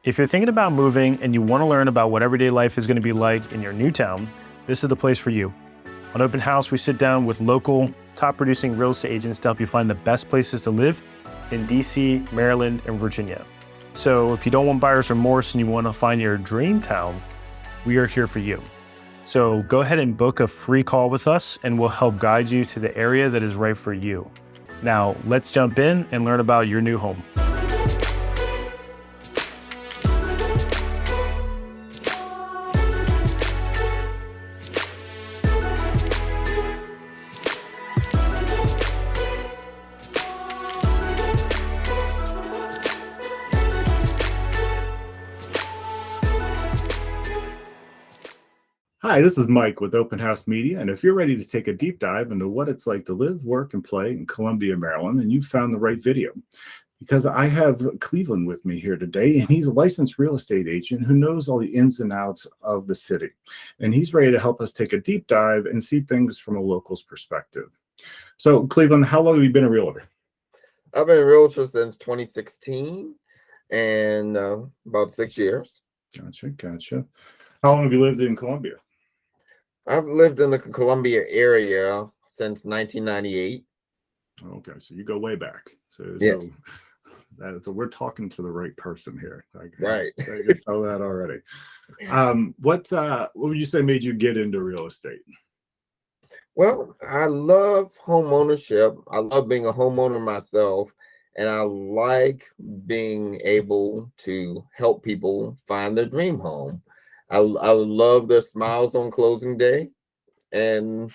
If you're thinking about moving and you want to learn about what everyday life is going to be like in your new town, this is the place for you. On Open House, we sit down with local, top producing real estate agents to help you find the best places to live in DC, Maryland, and Virginia. So if you don't want buyer's remorse and you want to find your dream town, we are here for you. So go ahead and book a free call with us and we'll help guide you to the area that is right for you. Now, let's jump in and learn about your new home. Hi, this is Mike with Open House Media, and if you're ready to take a deep dive into what it's like to live, work, and play in Columbia, Maryland, then you've found the right video. Because I have Cleveland with me here today, and he's a licensed real estate agent who knows all the ins and outs of the city. And he's ready to help us take a deep dive and see things from a local's perspective. So, Cleveland, how long have you been a realtor? I've been a realtor since 2016 and about 6 years. Gotcha. How long have you lived in Columbia? I've lived in the Columbia area since 1998. Okay, so you go way back. Yes. So we're talking to the right person here. Right. I can tell that already. What would you say made you get into real estate? Well, I love home ownership. I love being a homeowner myself, and I like being able to help people find their dream home. I love their smiles on closing day, and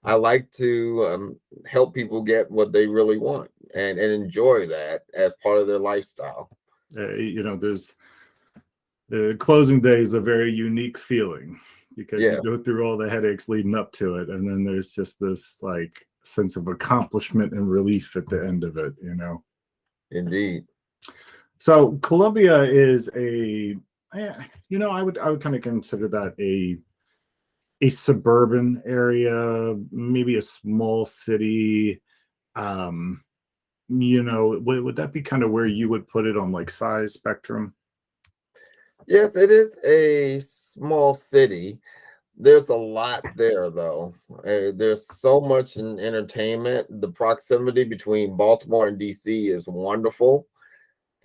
I like to help people get what they really want and enjoy that as part of their lifestyle. There's the closing day is a very unique feeling because Yes. you go through all the headaches leading up to it, and then there's just this like sense of accomplishment and relief at the end of it. Indeed. So Columbia is I would kind of consider that a suburban area, maybe a small city. Would that be kind of where you would put it on like size spectrum? Yes, it is a small city. There's a lot there, though. There's so much in entertainment. The proximity between Baltimore and DC is wonderful.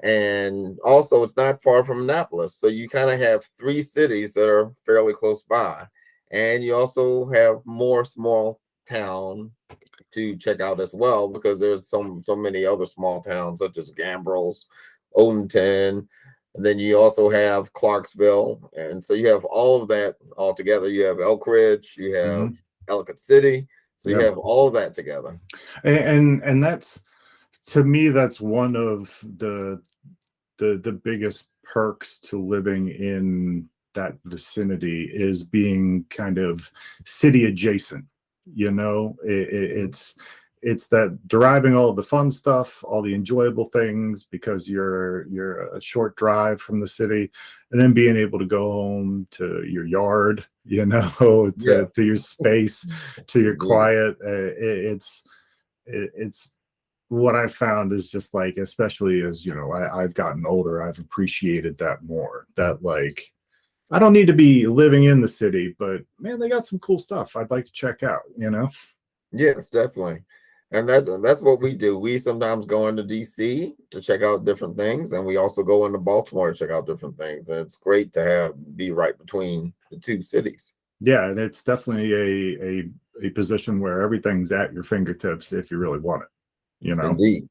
And also, it's not far from Annapolis. So you kind of have three cities that are fairly close by. And you also have more small town to check out as well, because there's so many other small towns such as Gambrills, Odenton, and then you also have Clarksville. And so you have all of that all together. You have Elk Ridge, you have Ellicott City. So you have all of that together. And that's, to me, that's one of the biggest perks to living in that vicinity is being kind of city adjacent. It's that deriving all the fun stuff, all the enjoyable things, because you're a short drive from the city, and then being able to go home to your yard, to your space, to your quiet. It's what I found is just like, especially as I've gotten older, I've appreciated that more. That like, I don't need to be living in the city, but man, they got some cool stuff I'd like to check out. Yes, definitely. And that's what we do. We sometimes go into DC to check out different things, and we also go into Baltimore to check out different things. And it's great to be right between the two cities. Yeah, and it's definitely a position where everything's at your fingertips if you really want it. Indeed.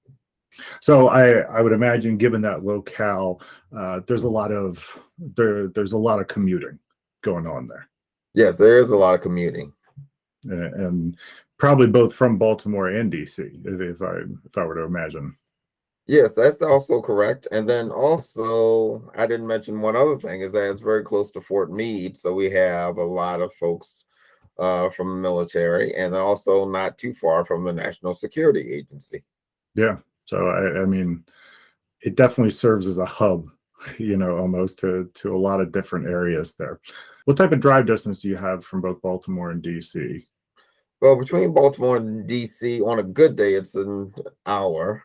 So I would imagine, given that locale, there's a lot of commuting going on there. Yes, there is a lot of commuting, and probably both from Baltimore and DC, if I were to imagine. Yes, that's also correct. And then also, I didn't mention one other thing, is that it's very close to Fort Meade, so we have a lot of folks from the military, and also not too far from the National Security Agency. Yeah. So I mean, it definitely serves as a hub, almost to a lot of different areas there. What type of drive distance do you have from both Baltimore and DC? Well, between Baltimore and DC, on a good day, it's an hour.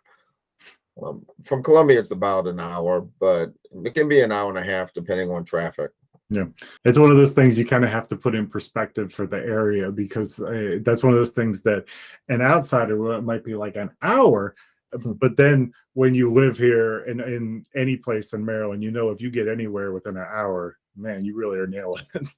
From Columbia, it's about an hour, but it can be an hour and a half depending on traffic. Yeah, it's one of those things you kind of have to put in perspective for the area, because that's one of those things that an outsider might be like an hour, but then when you live here in any place in Maryland, you know, if you get anywhere within an hour, man, you really are nailing it.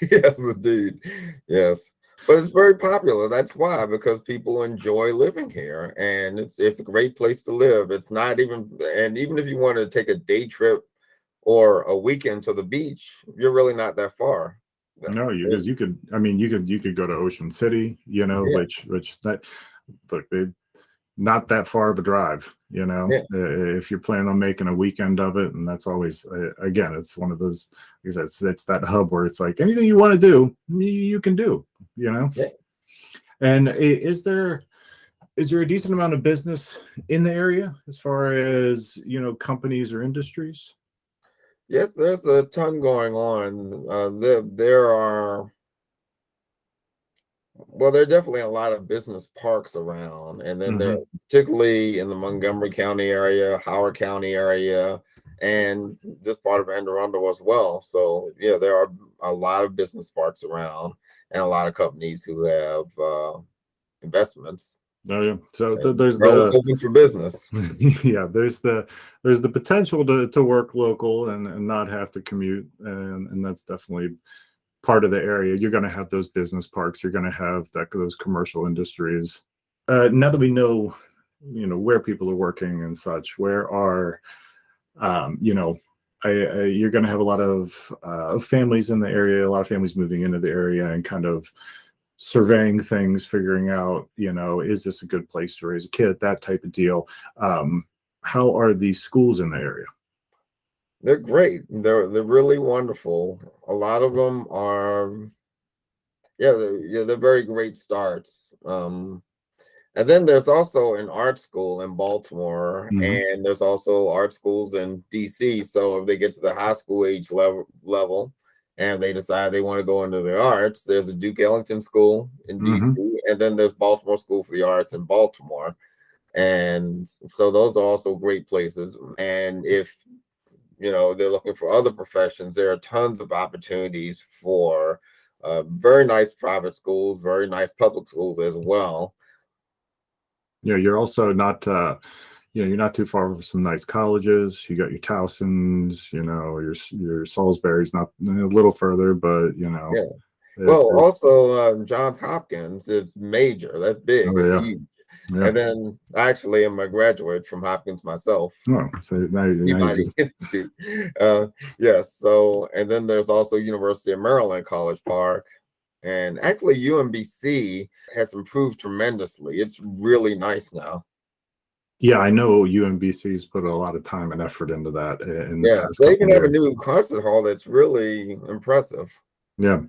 Yes, indeed. Yes. But it's very popular. That's why, because people enjoy living here, and it's a great place to live. It's not even, and even if you want to take a day trip or a weekend to the beach, you're really not that far. No, because you could, I mean, you could go to Ocean City, you know, Yes, which that, look, not that far of a drive, you know, yes, if you're planning on making a weekend of it. And that's always, again, it's one of those, like I said, it's that hub where it's like anything you want to do, you can do, you know. yeah. And is there a decent amount of business in the area as far as, you know, companies or industries? Yes, there's a ton going on. There are, well, there are definitely a lot of business parks around, and then there, Hmm. particularly in the Montgomery County area, Howard County area, and this part of Anne Arundel as well. So yeah, there are a lot of business parks around, and a lot of companies who have investments. Oh yeah. So And there's they're always the open for business. yeah, there's the potential to work local and not have to commute, and that's definitely part of the area. You're going to have those business parks. You're going to have those commercial industries. Now that we know, you know, where people are working and such, where are, you know, you're going to have a lot of families in the area, a lot of families moving into the area and kind of surveying things, figuring out, you know, is this a good place to raise a kid, that type of deal. How are the schools in the area? They're great. They're really wonderful. A lot of them are, yeah, they're very great starts. And then there's also an art school in Baltimore, Hmm. and there's also art schools in DC. So if they get to the high school age level and they decide they want to go into the arts, there's a Duke Ellington School in Hmm. DC, and then there's Baltimore School for the Arts in Baltimore. And so those are also great places. And if they're looking for other professions, there are tons of opportunities for very nice private schools, very nice public schools as well. Yeah, you're also not, you know, you're not too far from some nice colleges. You got your Towsons, you know, your Salisbury's not a little further, but you know, Yeah. it, Well, it, also Johns Hopkins is major. That's big. oh It's yeah, huge. yeah. And then actually, I'm a graduate from Hopkins myself, Oh, so now you Peabody just, Institute. Uh, yes. So, and then there's also University of Maryland College Park. And actually, UMBC has improved tremendously. It's really nice now. yeah, I know UMBC's put a lot of time and effort into that in the Yes. past They couple even of have a years. new concert hall that's really impressive. Yeah.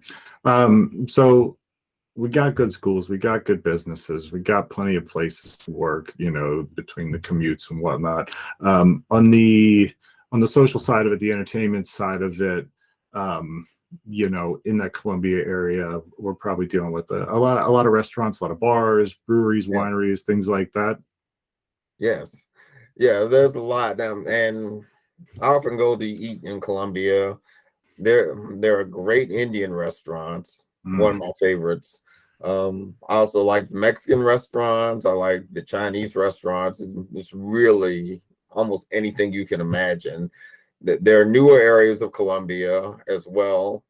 So we got good schools, we got good businesses, we got plenty of places to work, you know, between the commutes and whatnot. On the social side of it, the entertainment side of it, um, you know, in that Columbia area, we're probably dealing with a lot of restaurants, a lot of bars, breweries, Yes. wineries, things like that. Yes. Yeah, there's a lot. And I often go to eat in Columbia. There are great Indian restaurants, one Mm. of my favorites. I also like the Mexican restaurants. I like the Chinese restaurants. It's really almost anything you can imagine. There are newer areas of Columbia as well.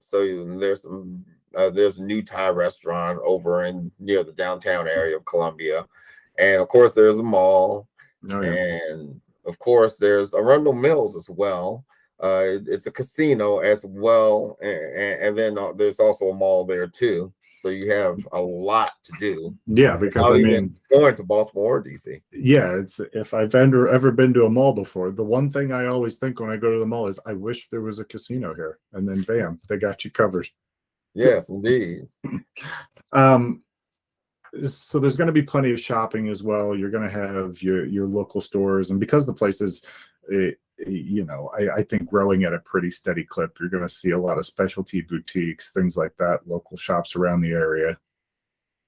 So there's a new Thai restaurant over in near the downtown area of Columbia. And of course there's a mall. Oh yeah. And of course there's Arundel Mills as well. It's a casino as well, and then there's also a mall there too. So you have a lot to do Yeah, because I without even mean, going to Baltimore or DC. yeah, it's if I've ever been to a mall before, the one thing I always think when I go to the mall is I wish there was a casino here, and then bam, they got you covered. Yes, indeed. Um, so there's going to be plenty of shopping as well. You're going to have your local stores, and because the place is, you know, I think growing at a pretty steady clip, you're going to see a lot of specialty boutiques, things like that, local shops around the area.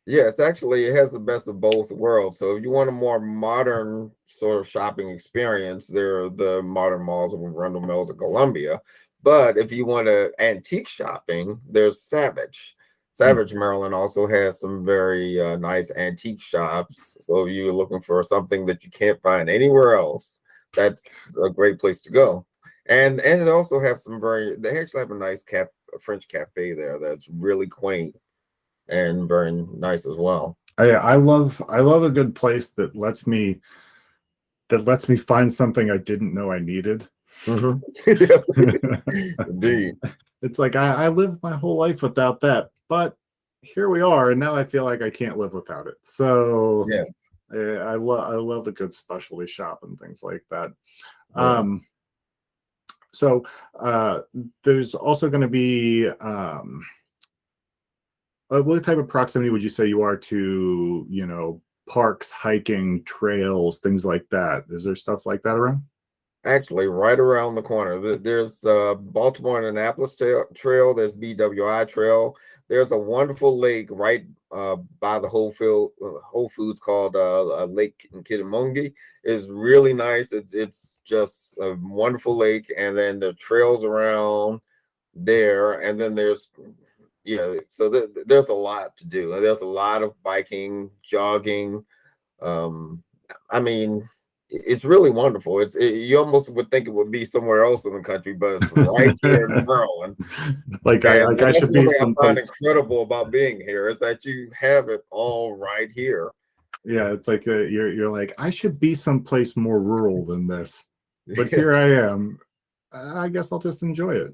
Yes, actually, it has the best of both worlds. So if you want a more modern sort of shopping experience, there are the modern malls of Arundel Mills and Columbia. But if you want a antique shopping, there's Savage. Hmm. Savage, Maryland also has some very nice antique shops. So if you're looking for something that you can't find anywhere else, that's a great place to go. And it also have some they actually have a nice a French cafe there that's really quaint and very nice as well. I love a good place that lets me find something I didn't know I needed. Mhm. Yes, indeed. It's like I lived my whole life without that, but here we are, and now I feel like I can't live without it. So Yeah, I love a good specialty shop and things like that. yeah. Um, so there's also going to be what type of proximity would you say you are to, parks, hiking, trails, things like that? Is there stuff like that around? Actually, right around the corner, there's Baltimore and Annapolis Trail. There's BWI Trail. There's a wonderful lake right by the Whole Foods called Lake Kitamungi. It's really nice. It's just a wonderful lake, and then the trails around there, and then there's so there's a lot to do. There's a lot of biking, jogging. Um, I mean, it's really wonderful. You almost would think it would be somewhere else in the country, but it's right here in Maryland. Like I And like I that's should be one thing I find someplace. incredible about being here is that you have it all right here. Yeah, it's like you're like I should be someplace more rural than this, but Yes. here I am. I guess I'll just enjoy it.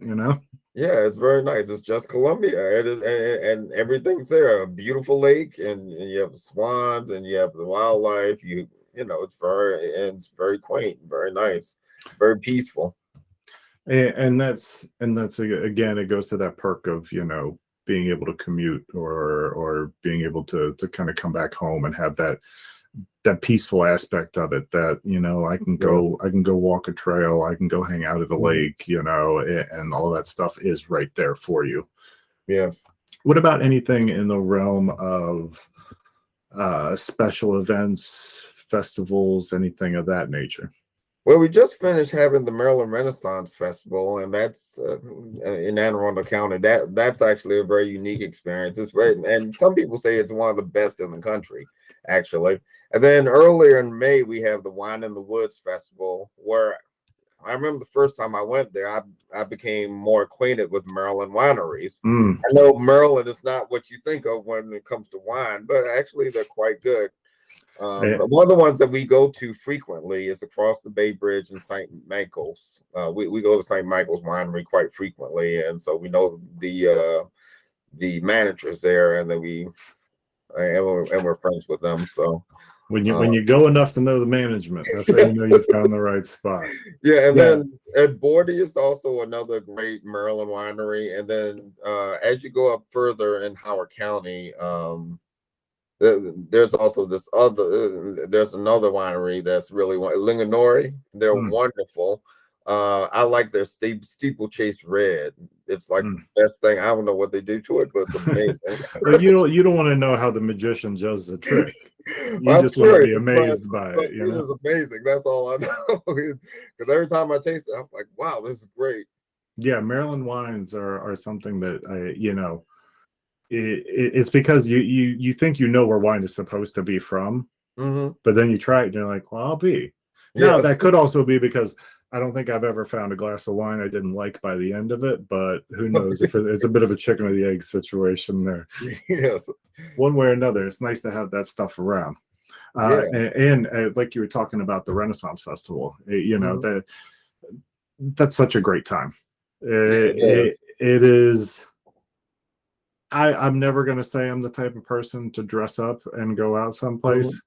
Yeah, it's very nice. It's just Columbia. And everything's there. A beautiful lake, and you have the swans, and you have the wildlife. It's very quaint, very nice, very peaceful. And that's again, it goes to that perk of being able to commute or being able to kind of come back home and have that peaceful aspect of it, that Yeah. I can go walk a trail, I can go hang out at a Mhm. lake, and all that stuff is right there for you. Yes. What about anything in the realm of special events, festivals, anything of that nature? Well, we just finished having the Maryland Renaissance Festival, and that's in Anne Arundel County. That's actually a very unique experience. And some people say it's one of the best in the country, actually. And then earlier in May, we have the Wine in the Woods Festival, where I remember the first time I went there, I became more acquainted with Maryland wineries. Mm. I know Maryland is not what you think of when it comes to wine, but actually they're quite good. Eh, One of the ones that we go to frequently is across the Bay Bridge in St. Michael's. We go to St. Michael's Winery quite frequently, and so we know the managers there, and then we're friends with them. So when you uh, when you go enough to know the management, that's how you know yes. you found the right spot. Yeah, and Yeah. then at Bordy is also another great Maryland winery, and then as you go up further in Howard County, there's also there's another winery that's really Linganori. They're Mm, wonderful. I like their steeplechase red. It's like mm. the best thing. I don't know what they do to it, but it's amazing. Well, you don't want to know how the magician does the trick. You I'm just want to sure it be is, amazed by but it, it is amazing. That's all I know. Because every time I taste it, I'm like, wow, this is great. Yeah, Maryland wines are something that it's because you think you know where wine is supposed to be from, Hmm. but then you try it and you're like, well, I'll be. Now Yes. that could also be because I don't think I've ever found a glass of wine I didn't like by the end of it, but who knows if it's a bit of a chicken or the egg situation there. Yes. One way or another, it's nice to have that stuff around. Yeah. And like you were talking about the Renaissance Festival, Hmm. that's such a great time. Yeah, It, it it, is. it is. I'm never going to say I'm the type of person to dress up and go out Mhm. someplace,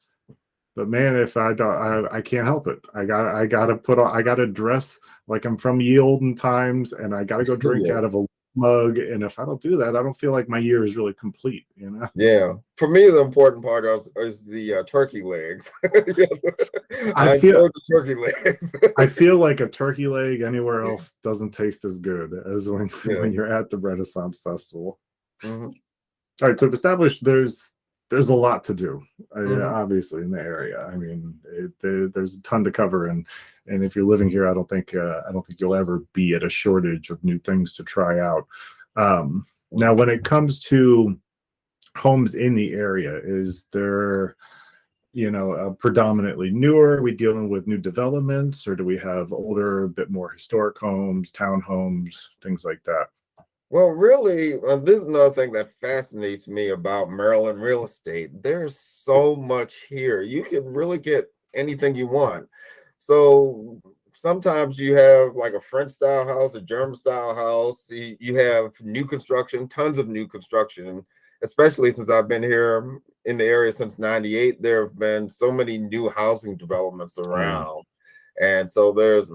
but man, if I don't, I can't help it. I gotta dress like I'm from ye olden times, and I gotta go drink Yeah. out of a mug. And if I don't do that, I don't feel like my year is really complete. Yeah, for me, the important part is the turkey legs. Yes. I I feel enjoy the turkey legs. I feel like a turkey leg anywhere else doesn't taste as good as when Yes. you're at the Renaissance Festival. Hmm. All right, so I've established there's there's a lot to do, Mhm. obviously, in the area. I mean, there's a ton to cover, and if you're living here, I don't think you'll ever be at a shortage of new things to try out. Now, when it comes to homes in the area, is there, predominantly newer? Are we dealing with new developments, or do we have older, a bit more historic homes, townhomes, things like that? Well, really, this is another thing that fascinates me about Maryland real estate. There's so much here. You can really get anything you want. So sometimes you have like a French style house, a German style house. You have new construction, tons of new construction, especially since I've been here in the area since '98. There have been so many new housing developments Oh yeah. around. And so there's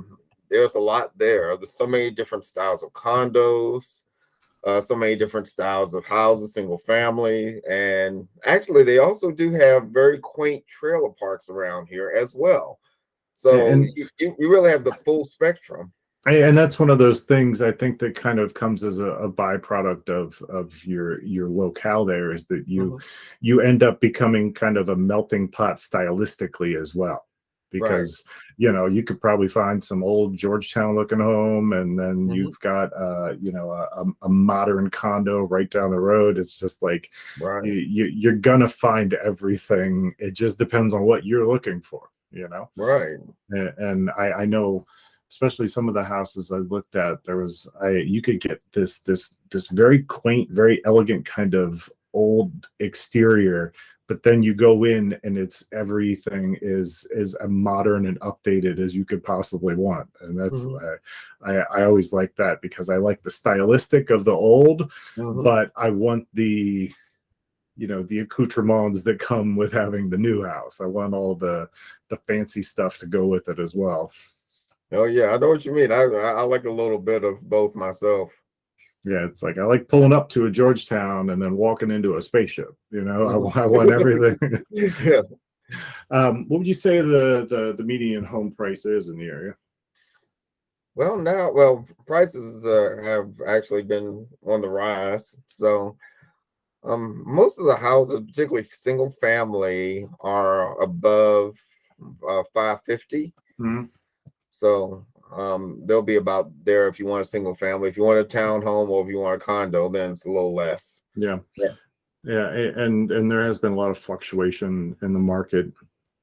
a lot there. There's so many different styles of condos, so many different styles of houses, single family. And actually, they also do have very quaint trailer parks around here as well. So And you really have the full spectrum. and that's one of those things I think that kind of comes as a byproduct of your locale there, is that Mhm. you end up becoming kind of a melting pot stylistically as well. Right. Because you could probably find some old Georgetown looking home, and then Mhm. you've got a modern condo right down the road. It's just like Right. you're gonna find everything. It just depends on what you're looking for. Right. And I know, especially some of the houses I looked at, you could get this very quaint, very elegant kind of old exterior, but then you go in and it's everything is as modern and updated as you could possibly want. And that's Mhm. I always like that, because I like the stylistic of the old, Mhm. but I want the accoutrements that come with having the new house. I want all the fancy stuff to go with it as well. Oh yeah, I know what you mean. I like a little bit of both myself. Yeah, it's like I like pulling up to a Georgetown and then walking into a spaceship. Mhm. I want everything. Yeah. What would you say the median home price is in the area? Well, prices have actually been on the rise. So most of the houses, particularly single family, are above 550. Mhm. So they'll be about there if you want a single family. If you want a townhome or if you want a condo, then it's a little less. Yeah, Yeah. yeah, and there has been a lot of fluctuation in the market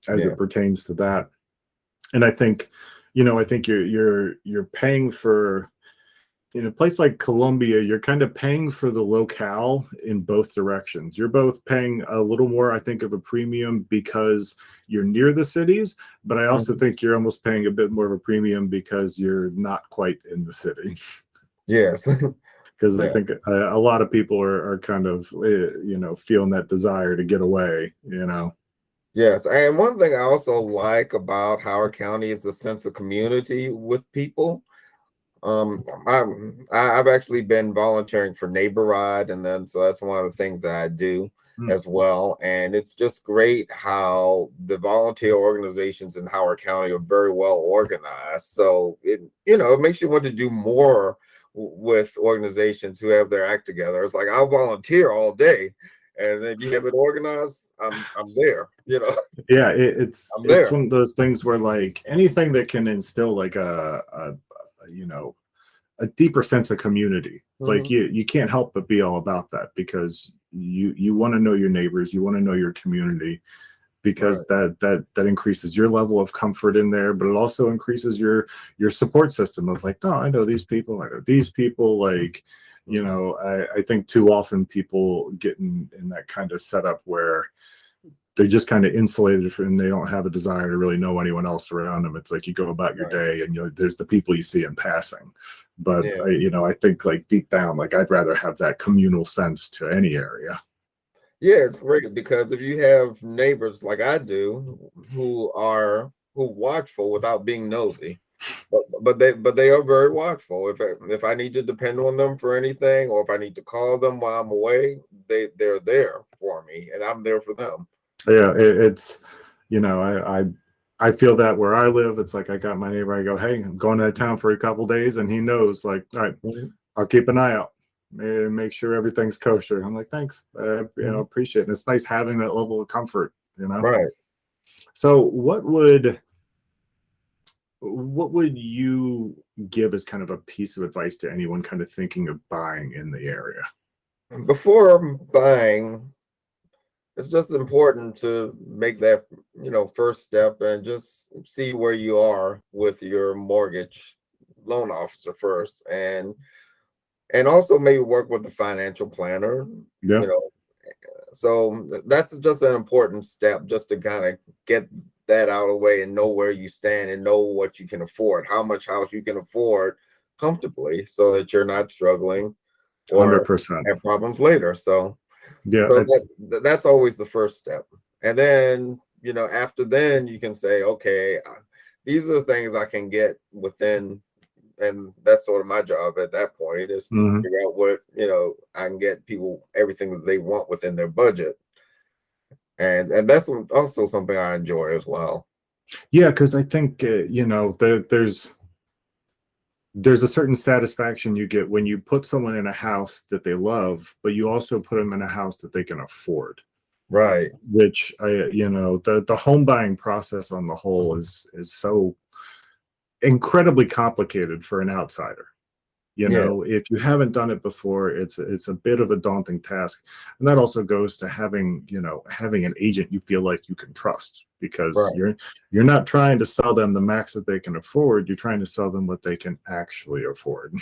as Yeah. it pertains to that. And I think you're paying for, in a place like Columbia, you're kind of paying for the locale in both directions. You're both paying a little more, I think, of a premium because you're near the cities, but I also Mhm. think you're almost paying a bit more of a premium because you're not quite in the city. Yes. Because I Yeah. think a lot of people are kind of, feeling that desire to get away. Yes. And one thing I also like about Howard County is the sense of community with people. I've actually been volunteering for Neighbor Ride, and then so that's one of the things that I do Mm. as well. And it's just great how the volunteer organizations in Howard County are very well organized. So it makes you want to do more with organizations who have their act together. It's like I'll volunteer all day, and if you have it organized, I'm there. Yeah, it's I'm it's there. one of those things where, like, anything that can instill like a deeper sense of community, like Hmm. you can't help but be all about that, because you want to know your neighbors, you want to know your community, because Right. that increases your level of comfort in there, but it also increases your support system of, like, no, I know these people, I know these people, like, Hmm. I think too often people get in that kind of setup where they're just kind of insulated and they don't have a desire to really know anyone else around them. It's like you go about your Right. day and there's the people you see in passing. But Yeah. I think, like, deep down, like, I'd rather have that communal sense to any area. Yeah, it's great because if you have neighbors like I do who watchful without being nosy, but they are very watchful. If I need to depend on them for anything, or if I need to call them while I'm away, they're there for me, and I'm there for them. Yeah, it's I feel that where I live, it's like I got my neighbor. I go, hey, I'm going out of town for a couple days, and he knows, like, all right, Mhm. I'll keep an eye out. make sure everything's kosher. I'm like, thanks, appreciate it. And it's nice having that level of comfort, Right. So what would you give as kind of a piece of advice to anyone kind of thinking of buying in the area? Before buying, it's just important to make that, first step and just see where you are with your mortgage loan officer first, and also maybe work with the financial planner, Yeah. So that's just an important step, just to kind of get that out of the way and know where you stand and know what you can afford, how much house you can afford comfortably, so that you're not struggling or 100%. have problems later. So Yeah. that's always the first step. And then, after then you can say, okay, these are the things I can get within, and that's sort of my job at that point, is to Mhm. figure out what, I can get people everything that they want within their budget. And that's also something I enjoy as well. Yeah, because I think there's a certain satisfaction you get when you put someone in a house that they love, but you also put them in a house that they can afford. Right. Which the home buying process on the whole is so incredibly complicated for an outsider. Yes. If you haven't done it before, it's a bit of a daunting task. And that also goes to having an agent you feel like you can trust, because Right. you're not trying to sell them the max that they can afford. You're trying to sell them what they can actually afford.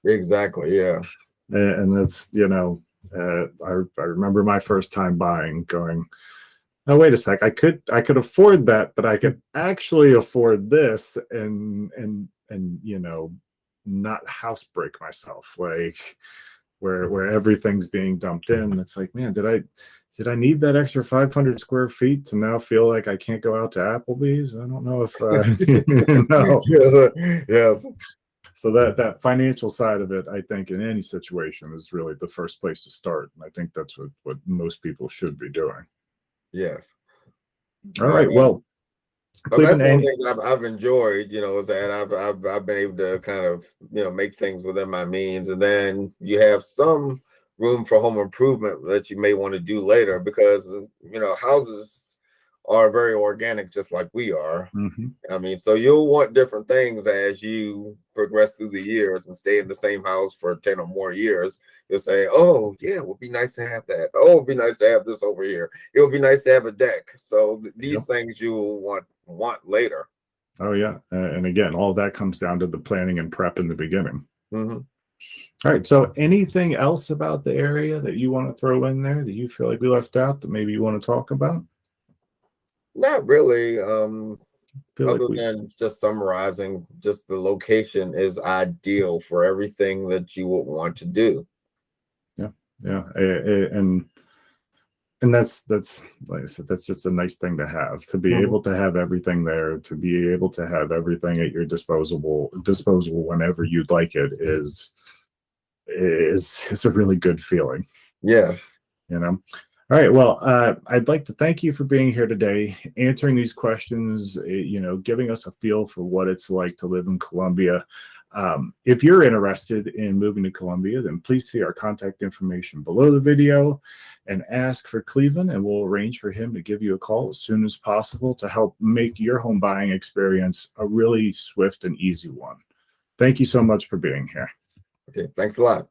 Exactly. Yeah. And that's, I remember my first time buying, going, oh, wait a sec, I could afford that, but I could actually afford this, and not house break myself, like where everything's being dumped in. It's like, man, did I need that extra 500 square feet to now feel like I can't go out to Applebee's? I don't know if Yes. So that financial side of it, I think, in any situation is really the first place to start. And I think that's what most people should be doing. Yes. All right. Well, But that's Cleveland, one of any the things I've enjoyed, is that I've been able to kind of, make things within my means, and then you have some room for home improvement that you may want to do later, because houses are very organic, just like we are. Mhm. I mean, so you'll want different things as you progress through the years and stay in the same house for 10 or more years. You'll say, oh, yeah, it would be nice to have that. Oh, it'd be nice to have this over here. It would be nice to have a deck. So these Yep. things you will want later. Oh yeah, and again, all that comes down to the planning and prep in the beginning. Hmm. All right. So, anything else about the area that you want to throw in there that you feel like we left out that maybe you want to talk about? Not really. Feel like Other we, than just summarizing, just the location is ideal for everything that you would want to do. yeah, and that's like I said, that's just a nice thing to have, to be Mhm. able to have everything there, to be able to have everything at your disposal whenever you'd like it is a really good feeling. Yes. All right, well, I'd like to thank you for being here today, answering these questions, giving us a feel for what it's like to live in Columbia. If you're interested in moving to Columbia, then please see our contact information below the video and ask for Cleveland, and we'll arrange for him to give you a call as soon as possible to help make your home buying experience a really swift and easy one. Thank you so much for being here. Okay. Thanks a lot.